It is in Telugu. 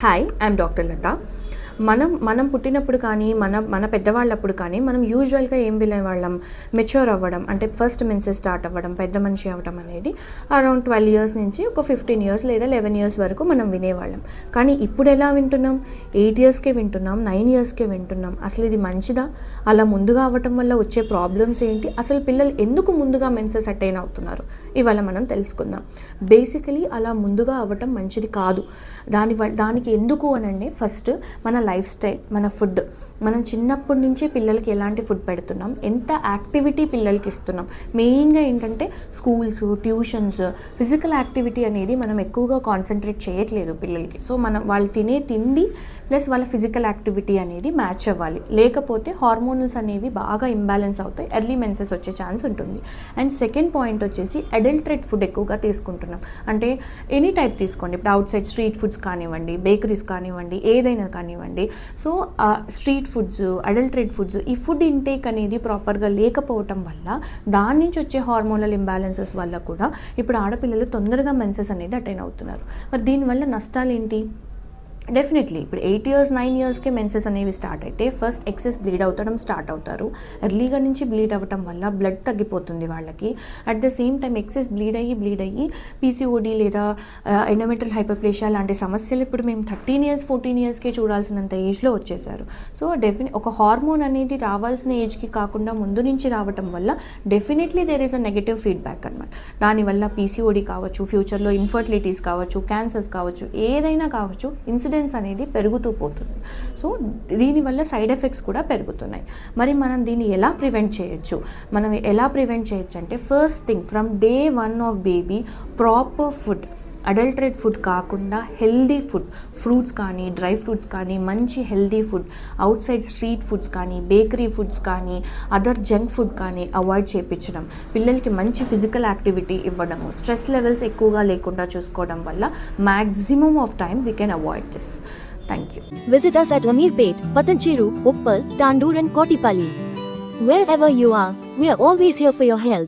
హాయ్ ఐఎమ్ డాక్టర్ లత. మనం పుట్టినప్పుడు కానీ మన పెద్దవాళ్ళప్పుడు కానీ మనం యూజువల్గా ఏం వినేవాళ్ళం, మెచ్యూర్ అవ్వడం అంటే ఫస్ట్ మెన్సెస్ స్టార్ట్ అవ్వడం, పెద్ద మనిషి అవ్వడం అనేది అరౌండ్ 12 ఇయర్స్ నుంచి ఒక 15 ఇయర్స్ లేదా 11 ఇయర్స్ వరకు మనం వినేవాళ్ళం. కానీ ఇప్పుడు ఎలా వింటున్నాం? 8 ఇయర్స్కే వింటున్నాం, 9 ఇయర్స్కే వింటున్నాం. అసలు ఇది మంచిదా? అలా ముందుగా అవ్వటం వల్ల వచ్చే ప్రాబ్లమ్స్ ఏంటి? అసలు పిల్లలు ఎందుకు ముందుగా మెన్సెస్ అటైన్ అవుతున్నారు? ఇవాళ మనం తెలుసుకుందాం. బేసికలీ అలా ముందుగా అవ్వటం మంచిది కాదు. దానికి ఎందుకు అనండి, ఫస్ట్ మన లైఫ్ స్టైల్, మన ఫుడ్. మనం చిన్నప్పటి నుంచి పిల్లలకి ఎలాంటి ఫుడ్ పెడుతున్నాం, ఎంత యాక్టివిటీ పిల్లలకి ఇస్తున్నాం. మెయిన్గా ఏంటంటే స్కూల్స్, ట్యూషన్స్, ఫిజికల్ యాక్టివిటీ అనేది మనం ఎక్కువగా కాన్సన్ట్రేట్ చేయట్లేదు పిల్లలకి. సో వాళ్ళు తినే తిండి ప్లస్ వాళ్ళ ఫిజికల్ యాక్టివిటీ అనేది మ్యాచ్ అవ్వాలి. లేకపోతే హార్మోనల్స్ అనేవి బాగా ఇంబ్యాలెన్స్ అవుతాయి, ఎర్లీ మెన్సెస్ వచ్చే ఛాన్స్ ఉంటుంది. అండ్ సెకండ్ పాయింట్ వచ్చేసి అడల్టరేట్ ఫుడ్ ఎక్కువగా తీసుకుంటున్నాం. అంటే ఎనీ టైప్ తీసుకోండి, ఇప్పుడు అవుట్ సైడ్ స్ట్రీట్ ఫుడ్స్ కానివ్వండి, బేకరీస్ కానివ్వండి, ఏదైనా కానివ్వండి. So street foods, adulterate foods, ఈ ఫుడ్ ఇంటేక్ అనేది ప్రాపర్గా లేకపోవటం వల్ల దాని నుంచి వచ్చే హార్మోనల్ ఇంబ్యాలెన్సెస్ వల్ల కూడా ఇప్పుడు ఆడపిల్లలు తొందరగా మెన్సెస్ అనేది అటైన్ అవుతున్నారు. మరి దీనివల్ల నష్టాలు ఏంటి? డెఫినెట్లీ ఇప్పుడు 8 ఇయర్స్ 9 ఇయర్స్కే మెన్సెస్ అనేవి స్టార్ట్ అయితే ఫస్ట్ ఎక్సెస్ బ్లీడ్ అవుతడం స్టార్ట్ అవుతారు. ఎర్లీగా నుంచి బ్లీడ్ అవ్వటం వల్ల బ్లడ్ తగ్గిపోతుంది వాళ్ళకి. At the same time excess bleed అయ్యి పీసీఓడి లేదా ఎండోమెట్రియల్ హైపర్ప్లేషియా లాంటి సమస్యలు ఇప్పుడు మేము 13 ఇయర్స్ 14 ఇయర్స్కే చూడాల్సినంత ఏజ్లో వచ్చేసారు. సో ఒక హార్మోన్ అనేది రావాల్సిన ఏజ్కి కాకుండా ముందు నుంచి రావటం వల్ల definitely there is a negative feedback అనమాట. దానివల్ల పీసీఓడి కావచ్చు, ఫ్యూచర్లో ఇన్ఫర్టిలిటీస్ కావచ్చు, క్యాన్సర్స్ కావచ్చు, ఏదైనా కావచ్చు, ఇన్సిడెంట్స్ అనేది పెరుగుతూ పోతుంది. సో దీనివల్ల సైడ్ ఎఫెక్ట్స్ కూడా పెరుగుతున్నాయి. మరి మనం దీన్ని ఎలా ప్రివెంట్ చేయొచ్చు? అంటే first thing, from day 1 of baby proper food, adulterate food కాకుండా హెల్దీ ఫుడ్, ఫ్రూట్స్ కానీ, డ్రై ఫ్రూట్స్ కానీ, మంచి healthy food, out side street foods కానీ, బేకరీ ఫుడ్స్ కానీ, అదర్ జంక్ ఫుడ్ కానీ అవాయిడ్ చేయించడం, పిల్లలకి మంచి ఫిజికల్ యాక్టివిటీ ఇవ్వడము, స్ట్రెస్ లెవెల్స్ ఎక్కువగా లేకుండా చూసుకోవడం వల్ల maximum of time we can avoid this. Thank you. Visit us at Ameerpet, Patancheru, Uppal, Tandoor and Kottipalli. Wherever you are, we are always here for your help.